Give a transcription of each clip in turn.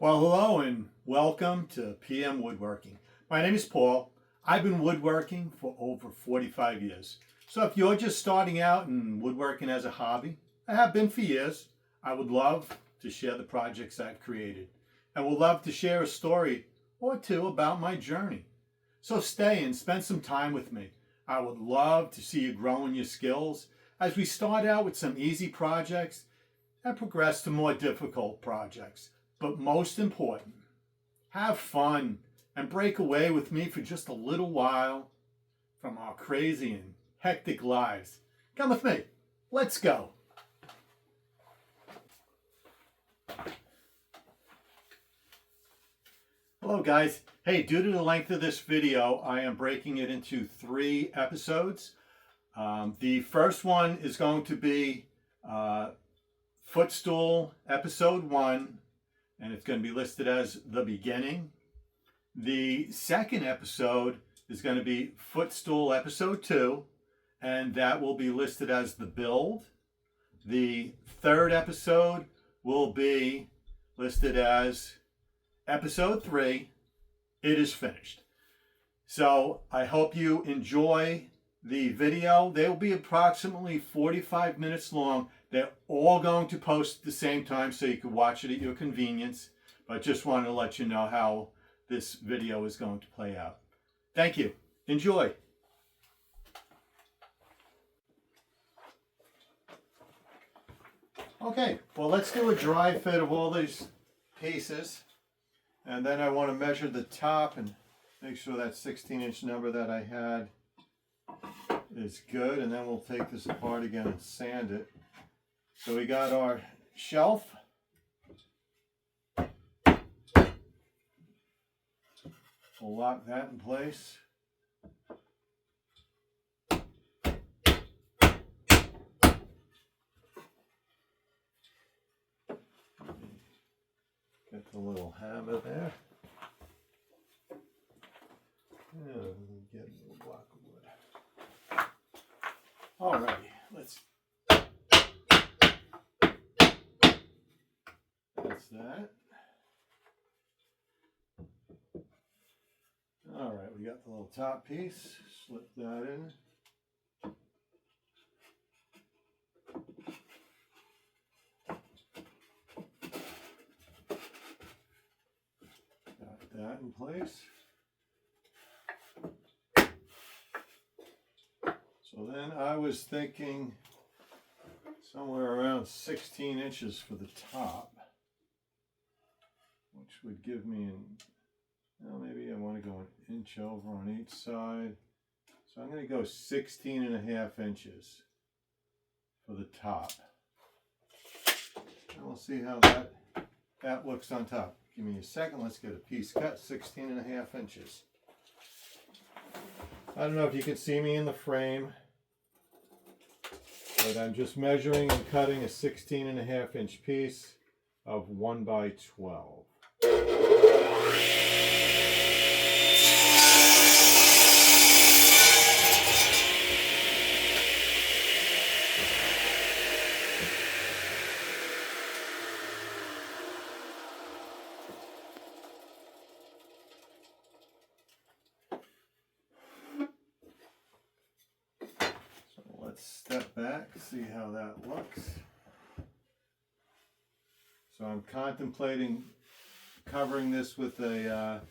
Well, hello and welcome to PM Woodworking. My name is Paul. I've been woodworking for over 45 years. So if you're just starting out in woodworking as a hobby, I have been for years, I would love to share the projects I've created. And would love to share a story or two about my journey. So stay and spend some time with me. I would love to see you grow in your skills as we start out with some easy projects and progress to more difficult projects. But most important, have fun and break away with me for just a little while from our crazy and hectic lives. Come with me. Let's go. Hello guys. Hey, due to the length of this video, I am breaking it into 3 episodes. The first one is going to be Footstool episode 1. And it's going to be listed as the beginning. The second episode is going to be Footstool episode 2, and that will be listed as the build. The third episode will be listed as episode 3, it is finished. So I hope you enjoy the video. They will be approximately 45 minutes long. They're all going to post at the same time so you can watch it at your convenience. But just wanted to let you know how this video is going to play out. Thank you. Enjoy. Okay, well let's do a dry fit of all these pieces. And then I want to measure the top and make sure that 16-inch number that I had is good. And then we'll take this apart again and sand it. So we got our shelf. We'll lock that in place. Get the little hammer there. And get a little block of wood. Alrighty, let's. That's that. All right, we got the little top piece. Slip that in. Got that in place. So then I was thinking somewhere around 16 inches for the top, which would give me maybe I want to go an inch over on each side. So I'm going to go 16.5 inches for the top. And we'll see how that looks on top. Give me a second. Let's get a piece cut. 16.5 inches. I don't know if you can see me in the frame, but I'm just measuring and cutting a 16.5 inch piece of 1 by 12. Let's step back, see how that looks. So I'm contemplating covering this with a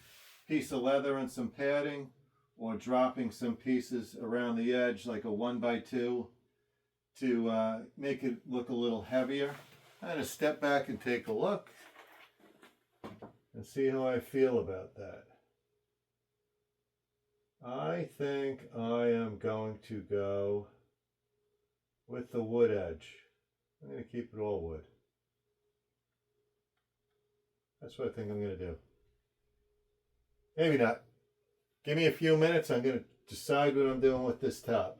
piece of leather and some padding, or dropping some pieces around the edge like a 1 by 2 to make it look a little heavier. I'm going to step back and take a look and see how I feel about that. I think I am going to go with the wood edge. I'm going to keep it all wood. That's what I think I'm going to do. Maybe not. Give me a few minutes. I'm going to decide what I'm doing with this top.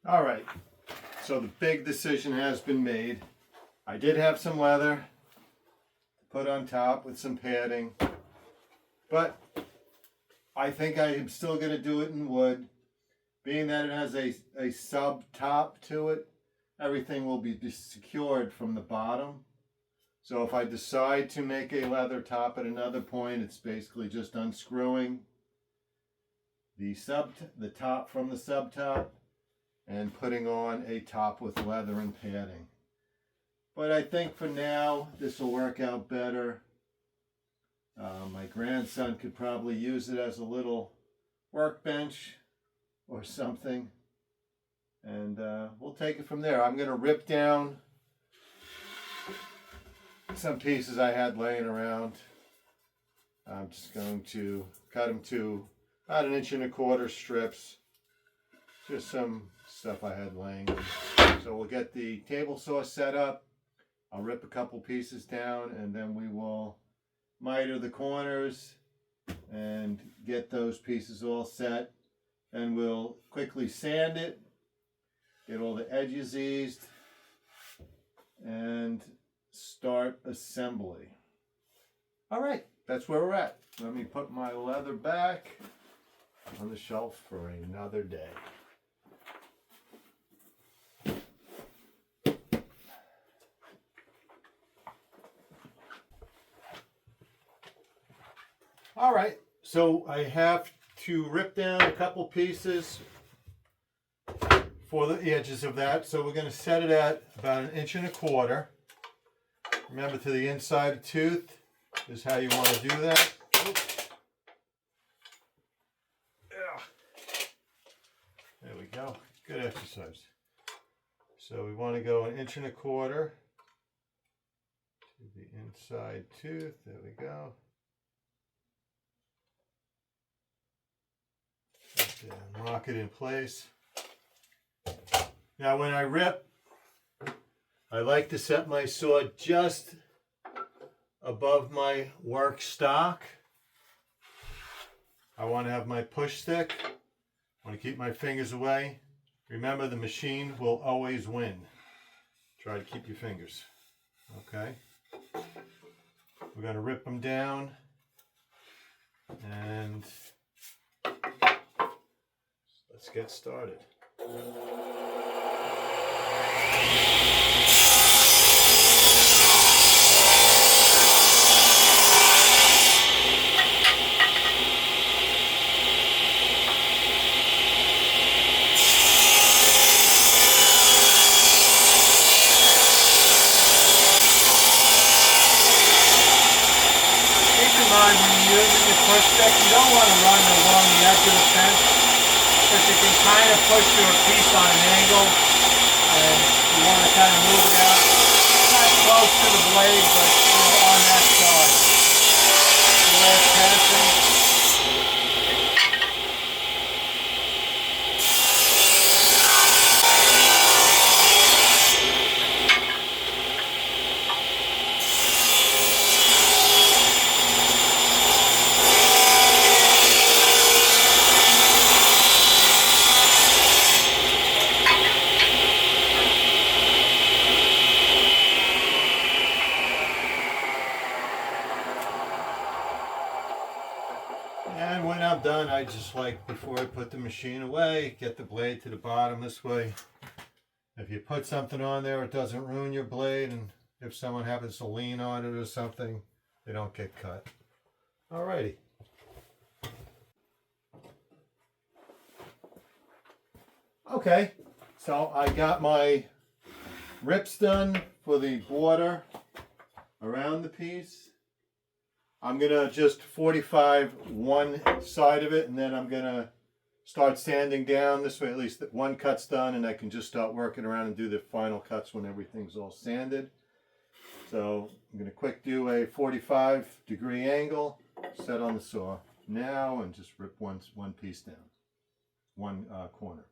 All right. So the big decision has been made. I did have some leather put on top with some padding, but I think I am still going to do it in wood, being that it has a sub top to it. everything will be secured from the bottom. So if I decide to make a leather top at another point, it's basically just unscrewing the top from the subtop and putting on a top with leather and padding. But I think for now, this will work out better. My grandson could probably use it as a little workbench or something. And we'll take it from there. I'm going to rip down some pieces I had laying around. I'm just going to cut them to about 1.25 inch strips. Just some stuff I had laying. So we'll get the table saw set up. I'll rip a couple pieces down and then we will miter the corners and get those pieces all set. And we'll quickly sand it, get all the edges eased, and start assembly. All right, that's where we're at. Let me put my leather back on the shelf for another day. All right, so I have to rip down a couple pieces for the edges of that. So we're going to set it at about 1.25 inches. Remember, to the inside of the tooth is how you want to do that. There we go. Good exercise. So we want to go 1.25 inches to the inside tooth. There we go. And lock it in place. Now when I rip, I like to set my saw just above my work stock. I want to have my push stick. I want to keep my fingers away. Remember, the machine will always win. Try to keep your fingers. Okay. We're going to rip them down and let's get started. When you're using the push stick, you don't want to run along the edge of the fence because you can kind of push your piece on an angle and you want to kind of move it out. Not close to the blade, but on that side. The way it's passing. And when I'm done, I just like, before I put the machine away, get the blade to the bottom this way. If you put something on there, it doesn't ruin your blade, and if someone happens to lean on it or something, they don't get cut. Alrighty. Okay, so I got my rips done for the border around the piece. I'm going to just 45 one side of it, and then I'm going to start sanding down. This way at least one cut's done, and I can just start working around and do the final cuts when everything's all sanded. So I'm going to quick do a 45-degree angle, set on the saw now, and just rip one piece down, one corner.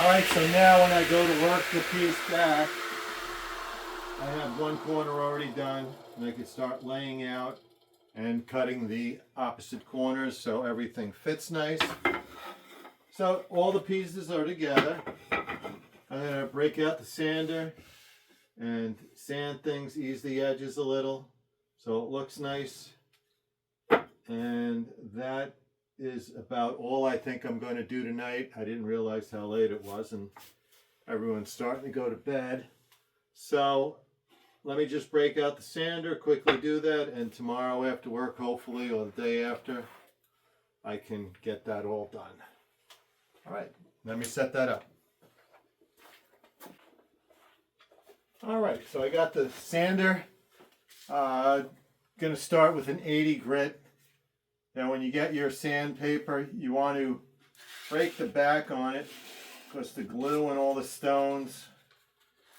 Alright, so now when I go to work the piece back, I have one corner already done, and I can start laying out and cutting the opposite corners so everything fits nice. So all the pieces are together. I'm going to break out the sander and sand things, ease the edges a little so it looks nice. And that is about all I think I'm going to do tonight. I didn't realize how late it was and everyone's starting to go to bed. So let me just break out the sander, quickly do that, and tomorrow after work, hopefully, or the day after, I can get that all done. All right, let me set that up. All right, so I got the sander. Going to start with an 80 grit. Now when you get your sandpaper, you want to break the back on it because the glue and all the stones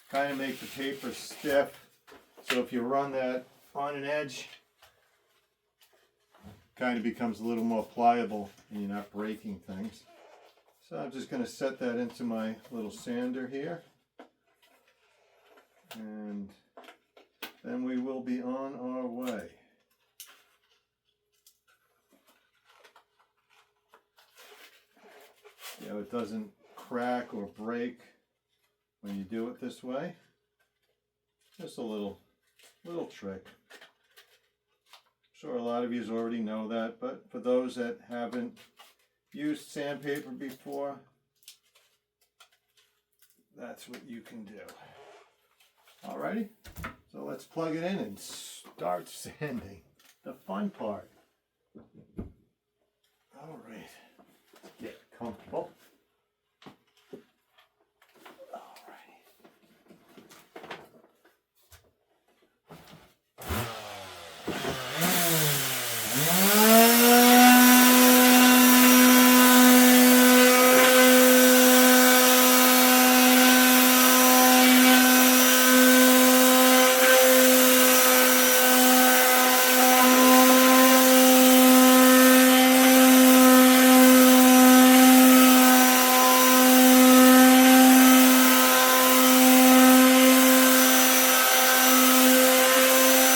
kind of make the paper stiff. So if you run that on an edge, it kind of becomes a little more pliable and you're not breaking things. So I'm just going to set that into my little sander here. And then we will be on our way. You know, it doesn't crack or break when you do it this way. Just a little trick. I'm sure a lot of you already know that, but for those that haven't used sandpaper before, that's what you can do. Alrighty, so let's plug it in and start sanding. The fun part. Alright, get comfortable.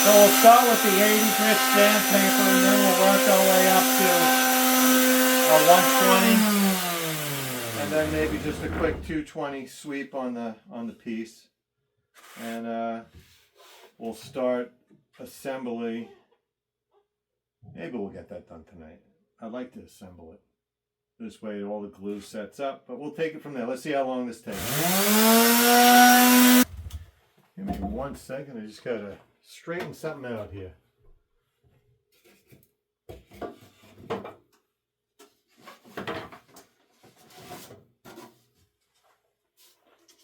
So we'll start with the 80 grit sandpaper and then we'll work our way up to our 120 and then maybe just a quick 220 sweep on the piece. And we'll start assembly. Maybe we'll get that done tonight. I'd like to assemble it. This way all the glue sets up, but we'll take it from there. Let's see how long this takes. Give me 1 second, I just gotta straighten something out here.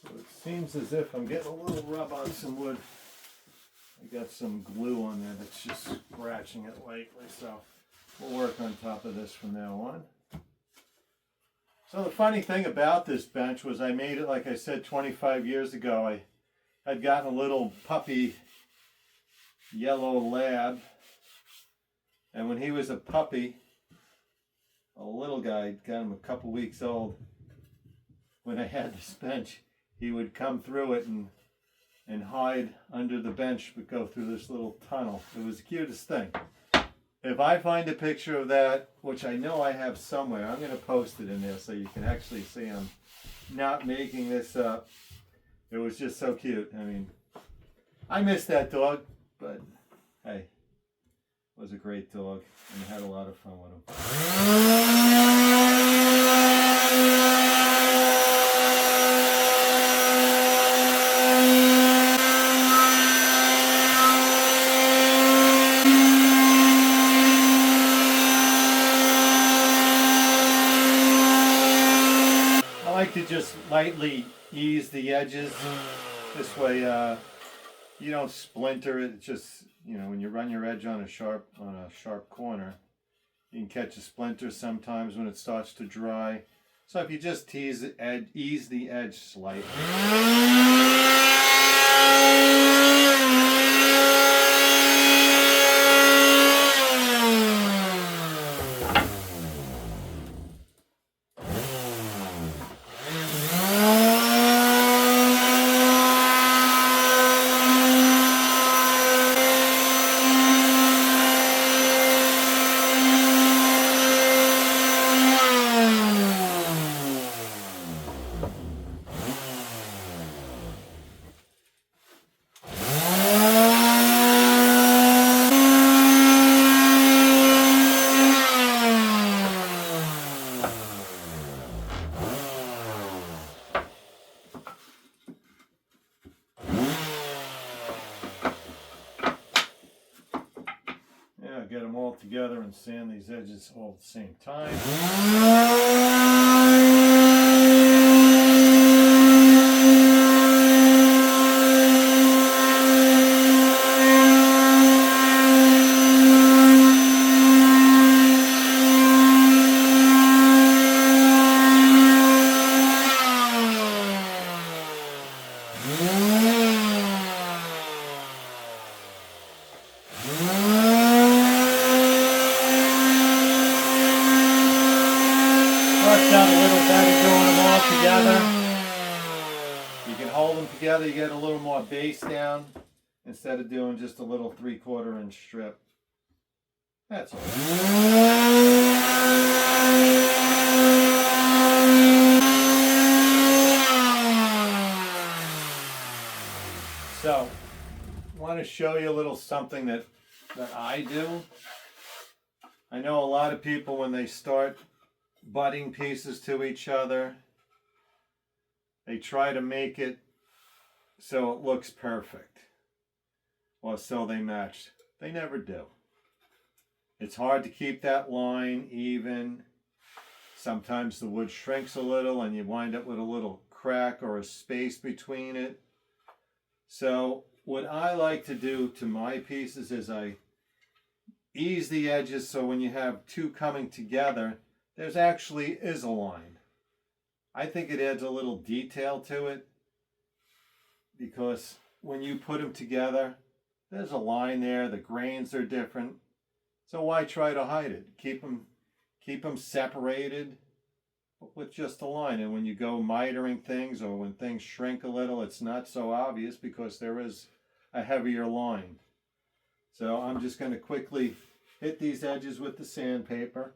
So it seems as if I'm getting a little rub on some wood. I got some glue on there that's just scratching it lately, so we'll work on top of this from now on. So the funny thing about this bench was I made it, like I said, 25 years ago. I had gotten a little puppy yellow lab, and when he was a puppy, a little guy, got him a couple weeks old, when I had this bench, he would come through it and hide under the bench, but go through this little tunnel. It was the cutest thing. If I find a picture of that, which I know I have somewhere, I'm going to post it in there so you can actually see I'm not making this up. It was just so cute. I mean, I miss that dog, but hey, it was a great dog and I had a lot of fun with him. I like to just lightly ease the edges. This way you don't splinter it. It's just, you know, when you run your edge on a sharp corner, you can catch a splinter sometimes when it starts to dry. So if you just ease the edge slightly. together and sand these edges all at the same time. Works out a little better doing them all together. You can hold them together, you get a little more base down instead of doing just a little 3/4 inch strip. That's all. So, I want to show you a little something that I do. I know a lot of people, when they start butting pieces to each other, they try to make it so it looks perfect, or so they match. They never do. It's hard to keep that line even. Sometimes the wood shrinks a little and you wind up with a little crack or a space between it. So what I like to do to my pieces is I ease the edges so when you have two coming together, there's actually is a line. I think it adds a little detail to it because when you put them together, there's a line there, the grains are different. So why try to hide it? Keep them separated with just a line. And when you go mitering things or when things shrink a little, it's not so obvious because there is a heavier line. So I'm just going to quickly hit these edges with the sandpaper.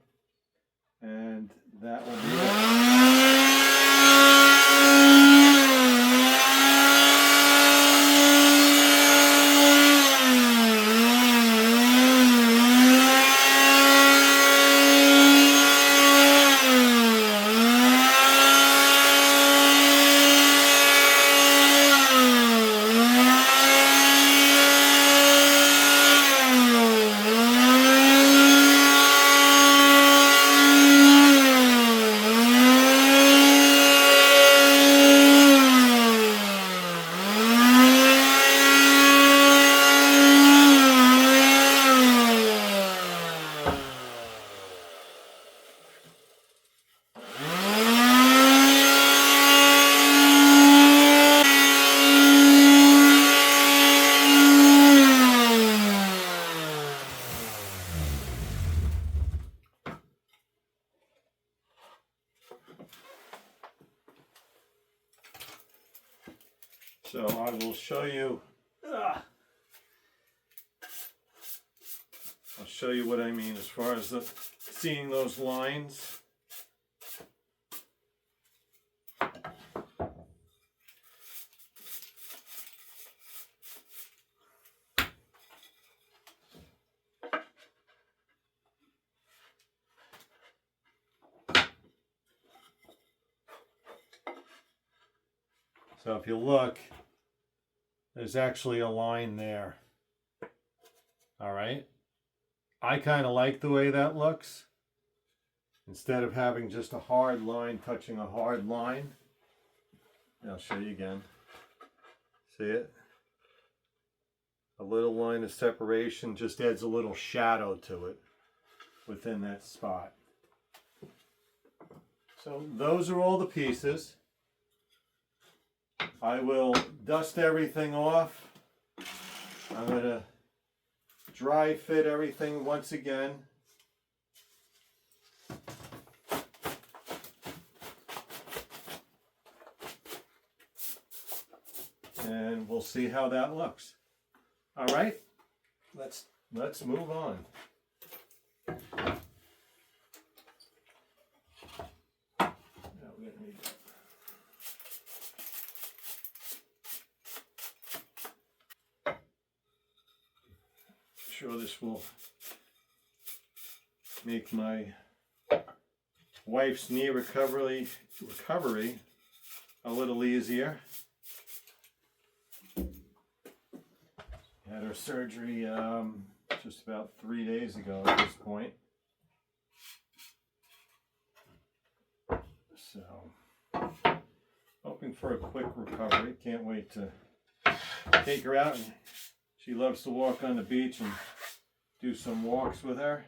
And that will be it. So I will show you, I'll show you what I mean as far as seeing those lines. So if you look, there's actually a line there. All right. I kind of like the way that looks. Instead of having just a hard line touching a hard line. I'll show you again. See it? A little line of separation just adds a little shadow to it within that spot. So those are all the pieces. I will dust everything off. I'm going to dry fit everything once again. And we'll see how that looks. All right, let's move on. Sure, this will make my wife's knee recovery a little easier. Had her surgery just about 3 days ago at this point. So, hoping for a quick recovery. Can't wait to take her out. And she loves to walk on the beach and do some walks with her.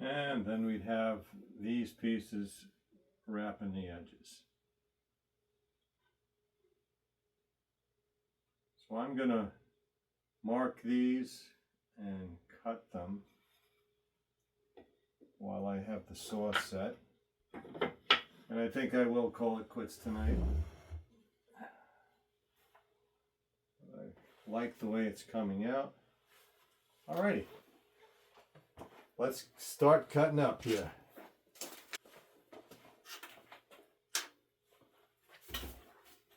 And then we'd have these pieces wrapping the edges. So I'm going to mark these and cut them while I have the saw set. And I think I will call it quits tonight. I like the way it's coming out. Alrighty. Let's start cutting up here.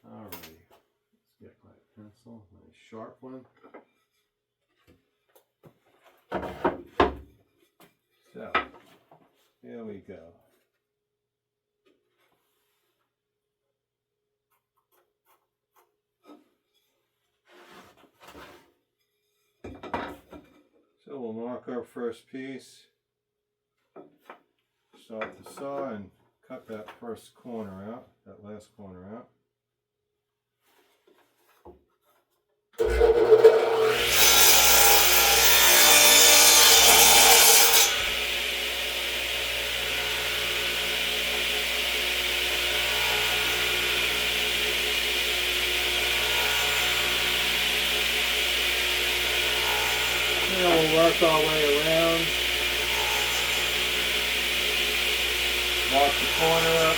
Alrighty, let's get my pencil, my sharp one. So, here we go. So we'll mark our first piece, start the saw and cut that first corner out, that last corner out. We'll work our way around, mark the corner up.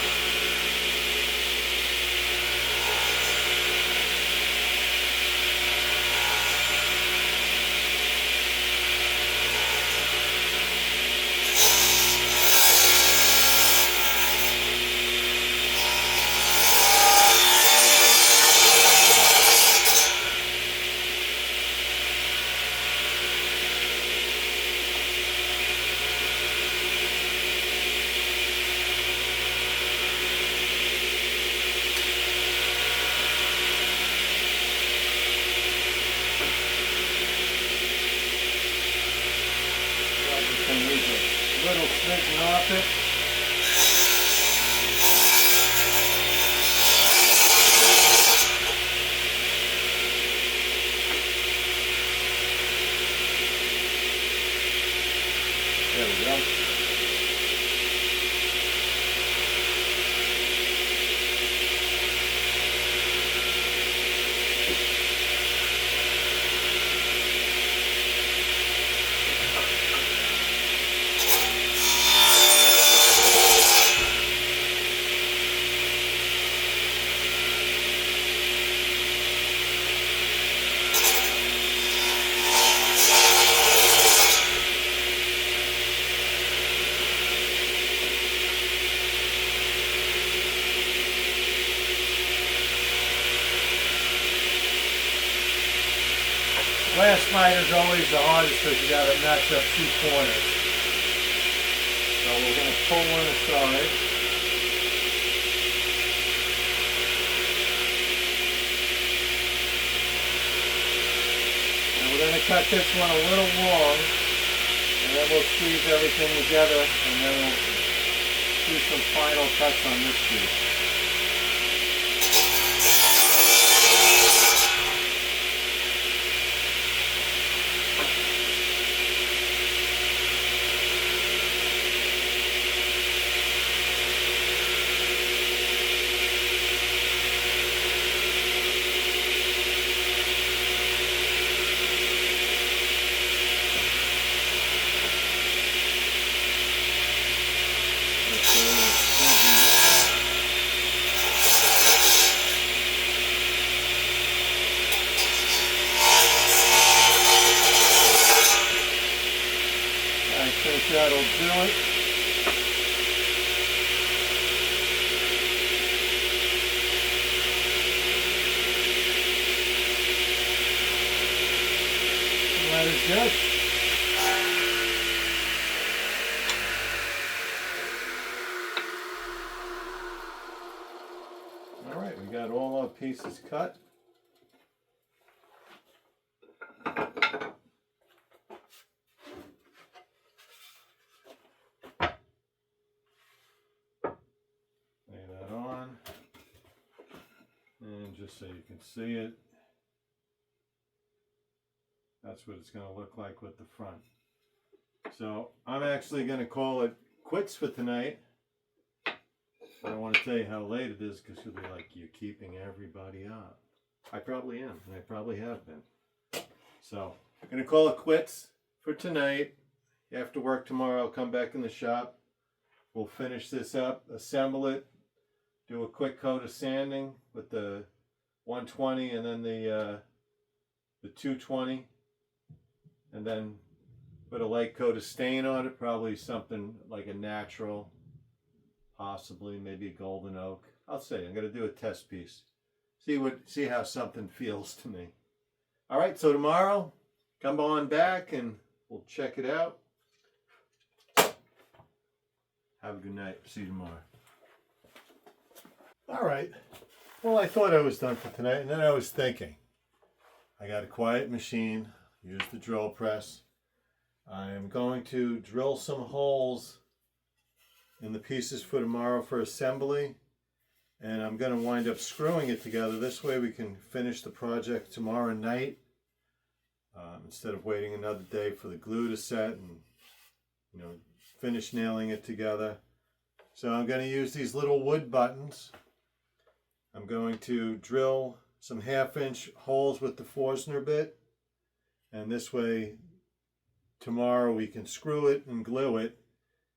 Little smidgen off it. There we go. Last miter is always the hardest because you got to match up two corners. So we're going to pull one aside. And we're going to cut this one a little long, and then we'll squeeze everything together, and then we'll do some final cuts on this piece. I think that'll do it. That is good. All right, we got all our pieces cut. Lay that on, and just so you can see it, that's what it's going to look like with the front. So I'm actually going to call it quits for tonight. I don't want to tell you how late it is because you'll be like, you're keeping everybody up. I probably am, and I probably have been. So I'm going to call it quits for tonight. After work tomorrow, I'll come back in the shop. We'll finish this up, assemble it, do a quick coat of sanding with the 120 and then the 220. And then put a light coat of stain on it, probably something like a natural, possibly maybe a golden oak. I'll say, I'm going to do a test piece. See how something feels to me. All right, so tomorrow, come on back and we'll check it out. Have a good night. See you tomorrow. All right. Well, I thought I was done for tonight, and then I was thinking, I got a quiet machine. Use the drill press. I am going to drill some holes in the pieces for tomorrow for assembly, and I'm going to wind up screwing it together. This way we can finish the project tomorrow night instead of waiting another day for the glue to set and finish nailing it together. So I'm going to use these little wood buttons. I'm going to drill some 1/2-inch holes with the Forstner bit. And this way, tomorrow we can screw it and glue it,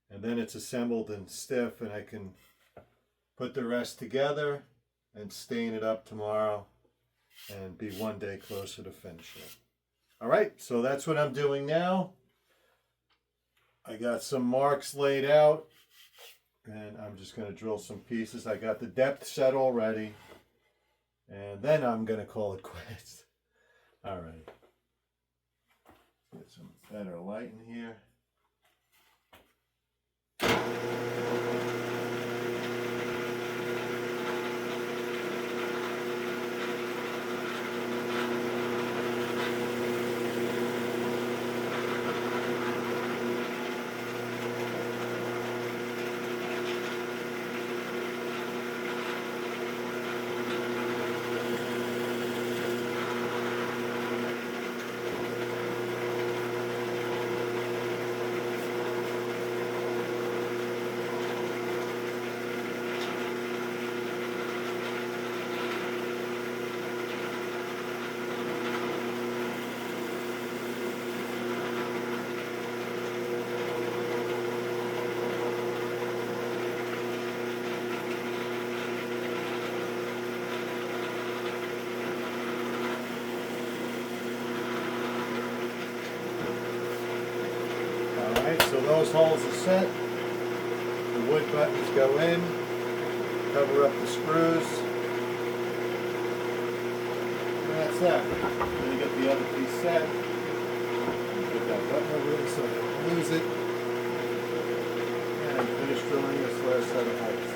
and then it's assembled and stiff, and I can put the rest together and stain it up tomorrow and be one day closer to finishing it. All right, so that's what I'm doing now. I got some marks laid out, and I'm just going to drill some pieces. I got the depth set already, and then I'm going to call it quits. All right. Get some better light in here. So those holes are set. The wood buttons go in, cover up the screws, and that's that. Then you get the other piece set. Put that button over it so I don't lose it. And finish drilling this last set of holes.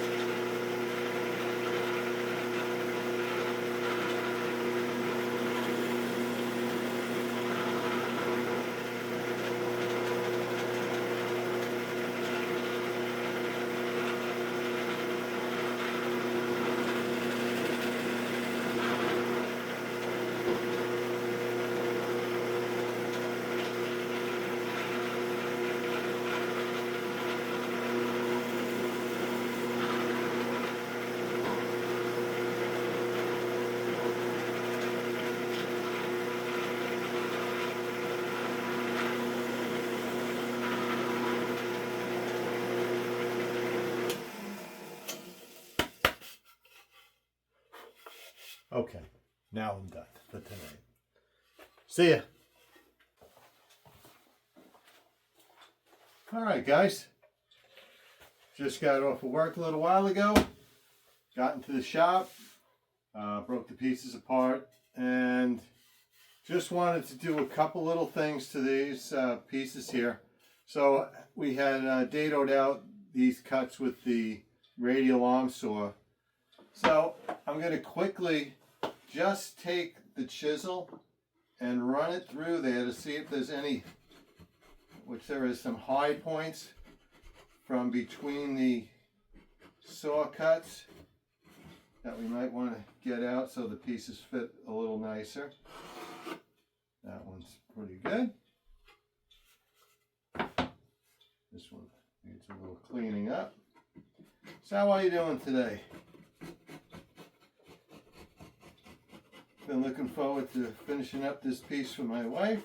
Okay, now I'm done for tonight. See ya. All right, guys. Just got off of work a little while ago. Got into the shop. Broke the pieces apart. And just wanted to do a couple little things to these pieces here. So we had dadoed out these cuts with the radial arm saw. So I'm going to quickly just take the chisel and run it through there to see if there's any, which there is some high points from between the saw cuts that we might want to get out so the pieces fit a little nicer. That one's pretty good. This one needs a little cleaning up. So how are you doing today? Been looking forward to finishing up this piece for my wife.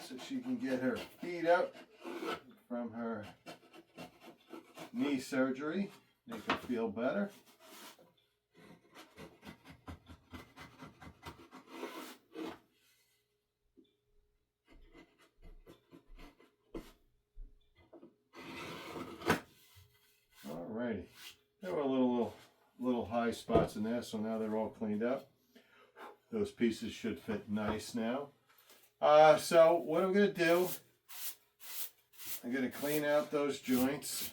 So she can get her feet up from her knee surgery, make her feel better. Alrighty, there were little high spots in there, so now they're all cleaned up. Those pieces should fit nice now. So what I'm going to do, I'm going to clean out those joints.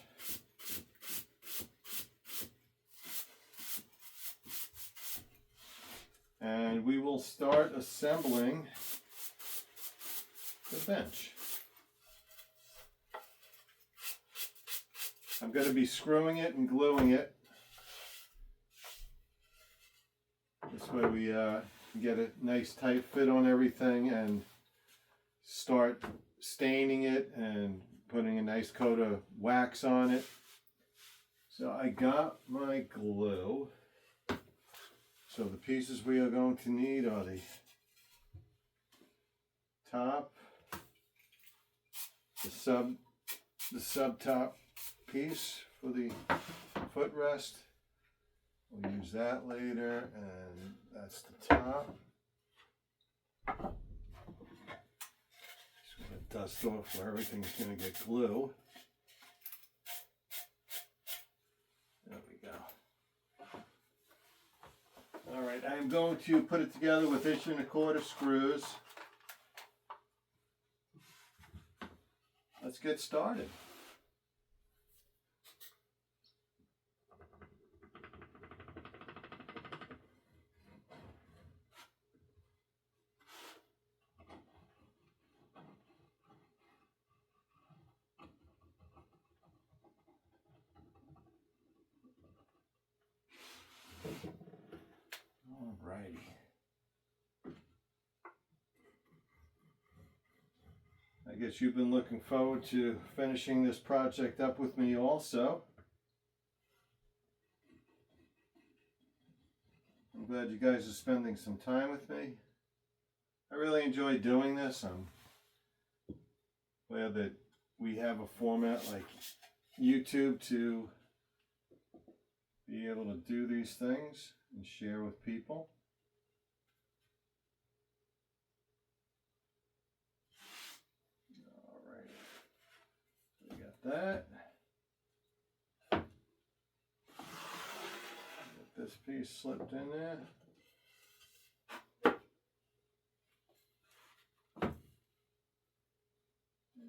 And we will start assembling the bench. I'm going to be screwing it and gluing it. This way we get a nice tight fit on everything and start staining it and putting a nice coat of wax on it. So I got my glue. So the pieces we are going to need are the top, the sub top piece for the footrest. We'll use that later, and that's the top. Just going to dust off where everything's going to get glue. There we go. All right, I'm going to put it together with 1 1/4" screws. Let's get started. Alrighty. I guess you've been looking forward to finishing this project up with me also. I'm glad you guys are spending some time with me. I really enjoy doing this. I'm glad that we have a format like YouTube to be able to do these things and share with people. All right, we got that. Get this piece slipped in there.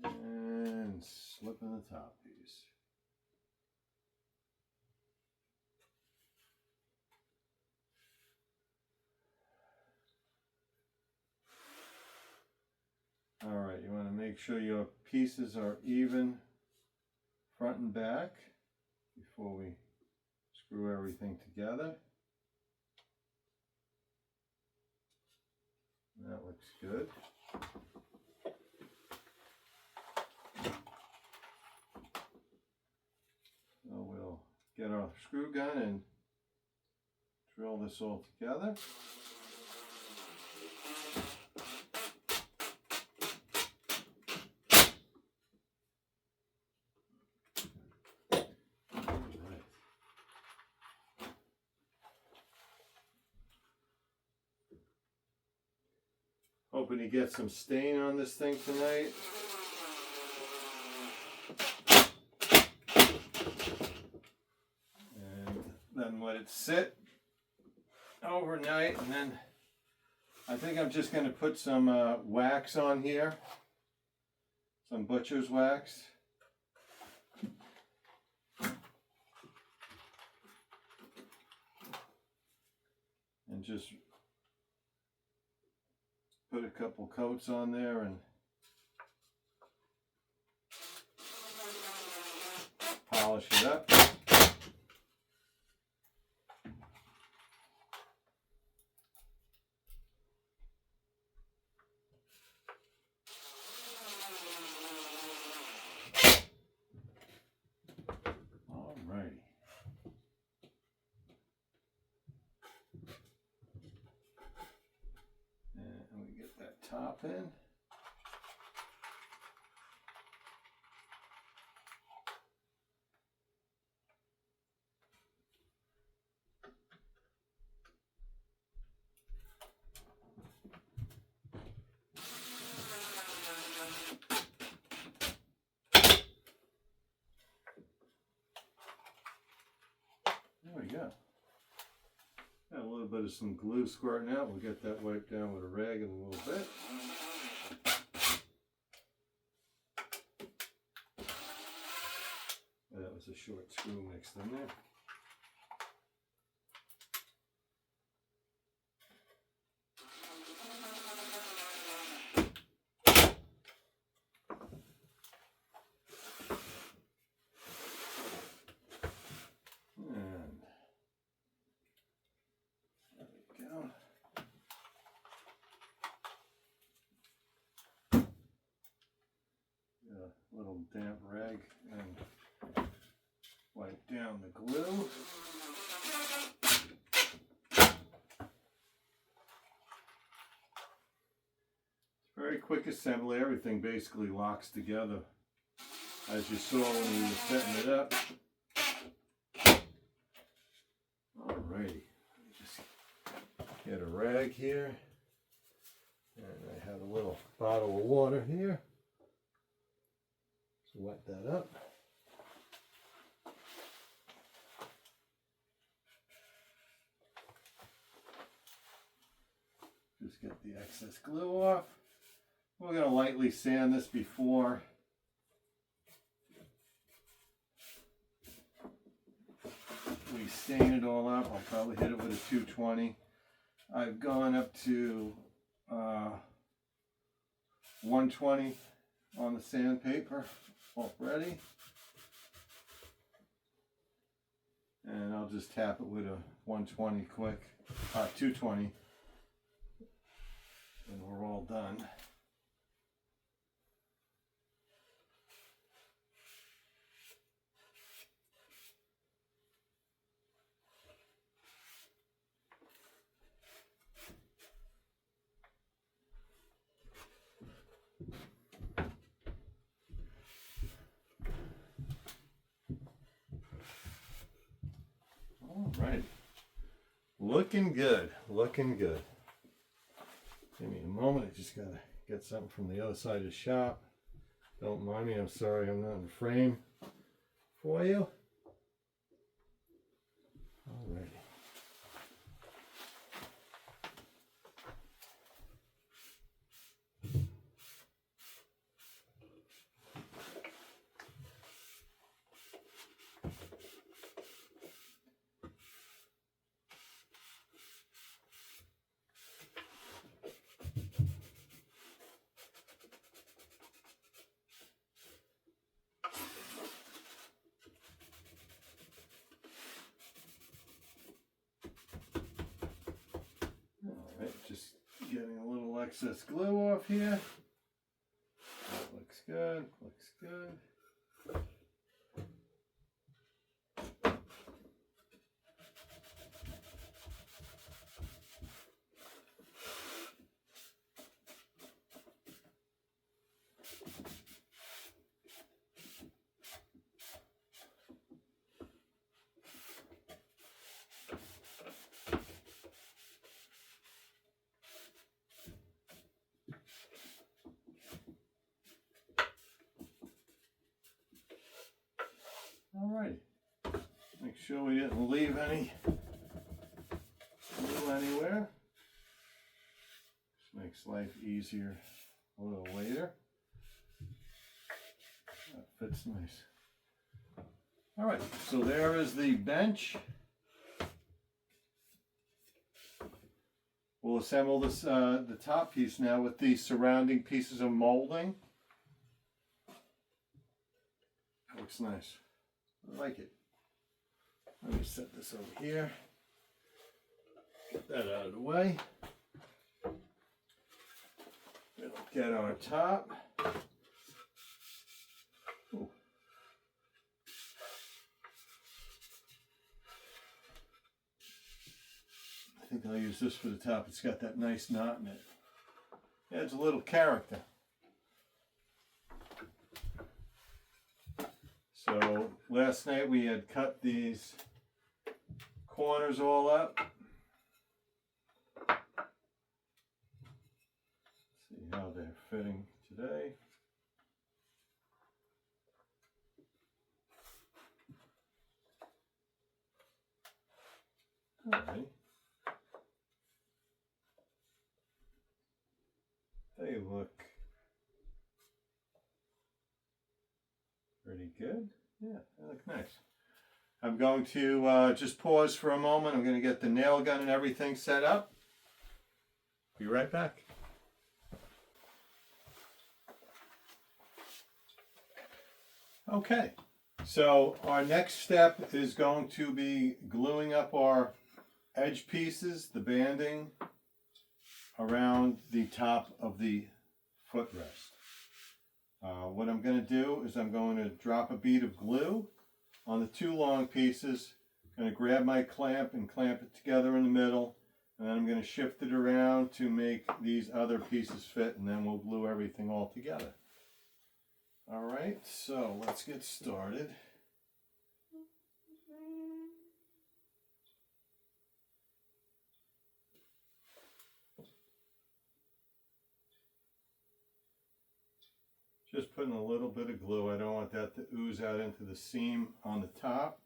And slip in the top piece. All right, you want to make sure your pieces are even front and back before we screw everything together. That looks good. So we'll get our screw gun and drill this all together. Hoping to get some stain on this thing tonight. And then let it sit overnight, and then I think I'm just going to put some wax on here. Some butcher's wax. And just put a couple coats on there and polish it up. Alrighty. And we get that top in. There we go. Got a little bit of some glue squirting out. We'll get that wiped down with a rag in a little bit. That was a short screw mixed in there. Little damp rag and wipe down the glue. It's very quick assembly. Everything basically locks together, as you saw when we were setting it up. Alrighty, just get a rag here, and I have a little bottle of water here. Wet that up. Just get the excess glue off. We're going to lightly sand this before we stain it all up. I'll probably hit it with a 220. I've gone up to 120 on the sandpaper already, and I'll just tap it with a 120 quick, 220, and we're all done. Alright, looking good, looking good. Give me a moment, I just gotta get something from the other side of the shop. Don't mind me, I'm sorry I'm not in frame for you. Alrighty. Just getting a little excess glue off here. That looks good, looks good. sure we didn't leave any glue anywhere. This makes life easier a little later. That fits nice. All right, so there is the bench. We'll assemble this the top piece now with the surrounding pieces of molding. That looks nice. I like it. Let me set this over here. Get that out of the way. We'll get our top. Ooh. I think I'll use this for the top. It's got that nice knot in it. Adds a little character. So last night we had cut these corners all up. See how they're fitting today. All right. They look pretty good. Yeah, they look nice. I'm going to just pause for a moment. I'm going to get the nail gun and everything set up. Be right back. Okay, so our next step is going to be gluing up our edge pieces, the banding, around the top of the footrest. What I'm going to do is I'm going to drop a bead of glue on the two long pieces. I'm going to grab my clamp and clamp it together in the middle, and then I'm going to shift it around to make these other pieces fit, and then we'll glue everything all together. All right, so let's get started. Just putting a little bit of glue. I don't want that to ooze out into the seam on the top.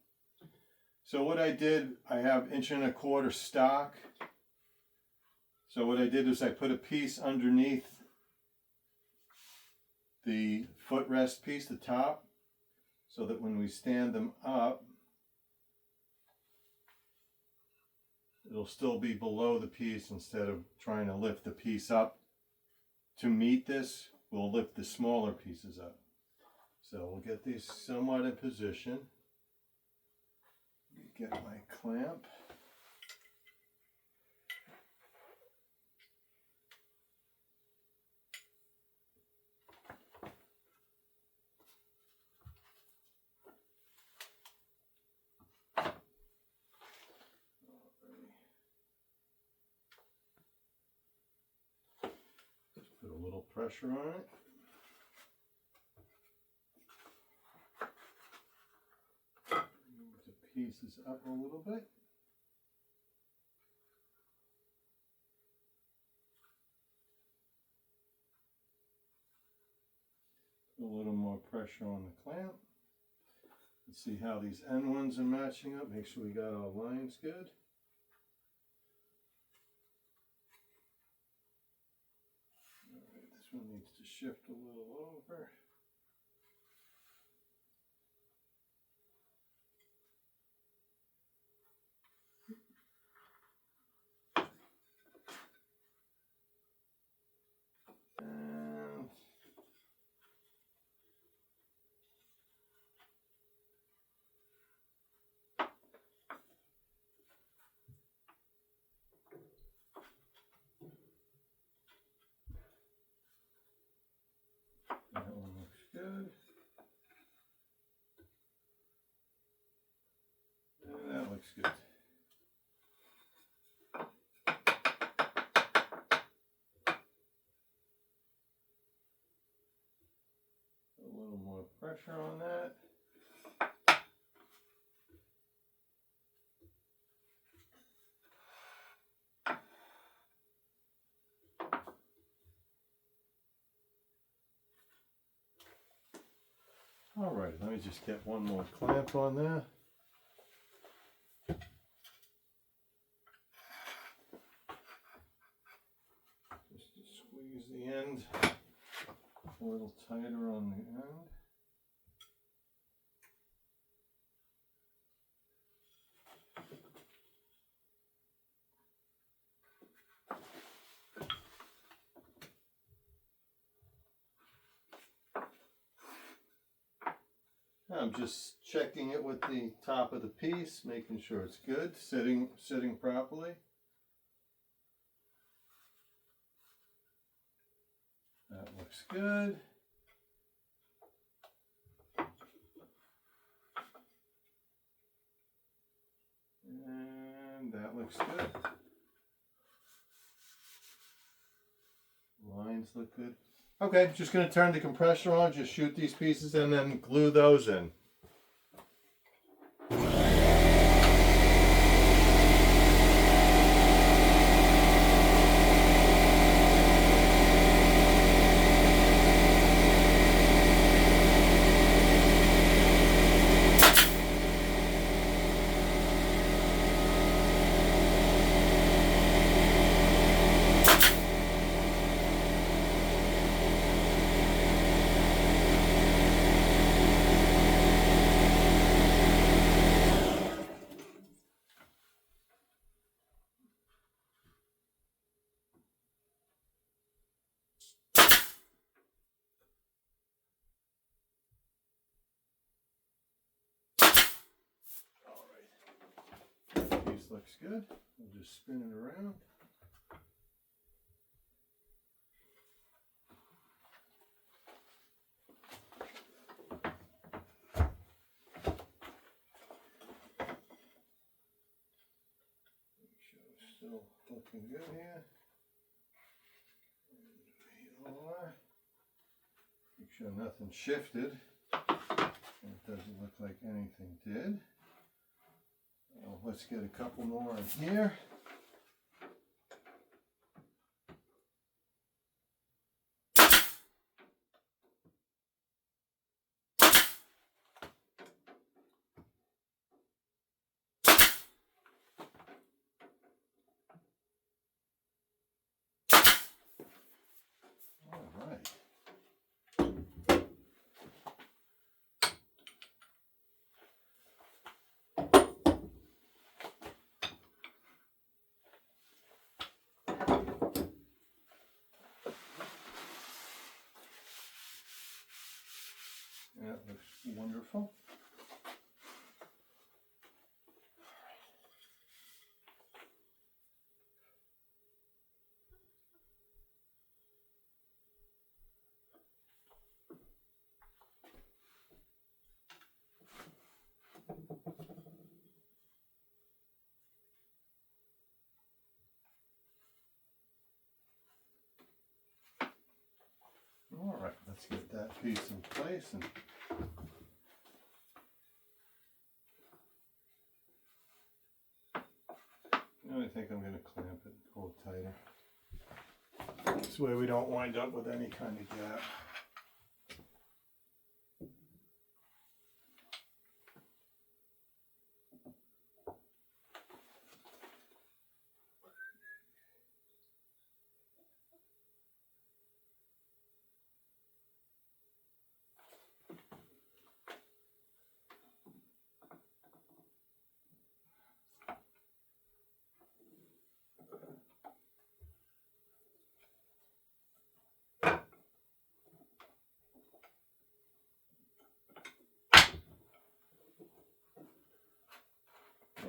So what I did, I have 1¼ inch stock. So what I did is I put a piece underneath the footrest piece, the top, so that when we stand them up, it'll still be below the piece instead of trying to lift the piece up to meet this. We'll lift the smaller pieces up. So we'll get these somewhat in position. Get my clamp. Just put a little pressure on it. Pieces up a little bit. Put a little more pressure on the clamp. Let's see how these end ones are matching up. Make sure we got our lines good. All right, this one needs to shift a little over. That one looks good. And that looks good. A little more pressure on that. All right, let me just get one more clamp on there. little tighter on the end. I'm just checking it with the top of the piece, making sure it's good, sitting properly. That looks good. And that looks good. Lines look good. Okay, just going to turn the compressor on, just shoot these pieces and then glue those in. Piece looks good. We'll just spin it around. Make sure it's still looking good here. And we are. Make sure nothing shifted. It doesn't look like anything did. Let's get a couple more in here. All right. That looks wonderful. All right, let's get that piece in place. And I think I'm going to clamp it a little tighter. This way we don't wind up with any kind of gap.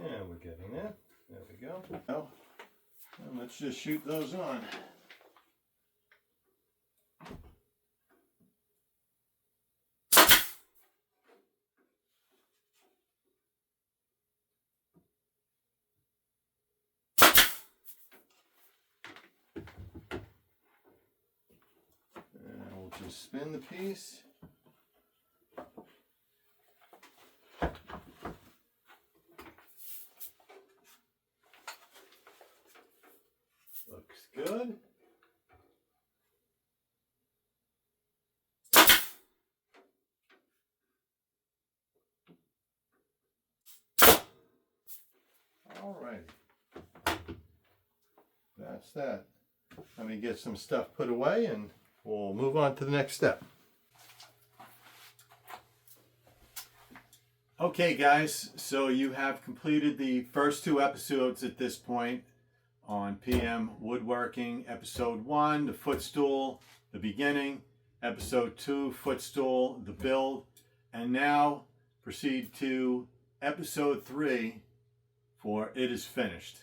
And we're getting there. There we go. Now, and let's just shoot those on. And we'll just spin the piece. Looks good. All right. That's that. Let me get some stuff put away and we'll move on to the next step. Okay guys, so you have completed the first 2 episodes at this point on PM Woodworking. Episode 1, the footstool, the beginning. Episode 2, footstool, the build. And now proceed to episode 3 for it is finished.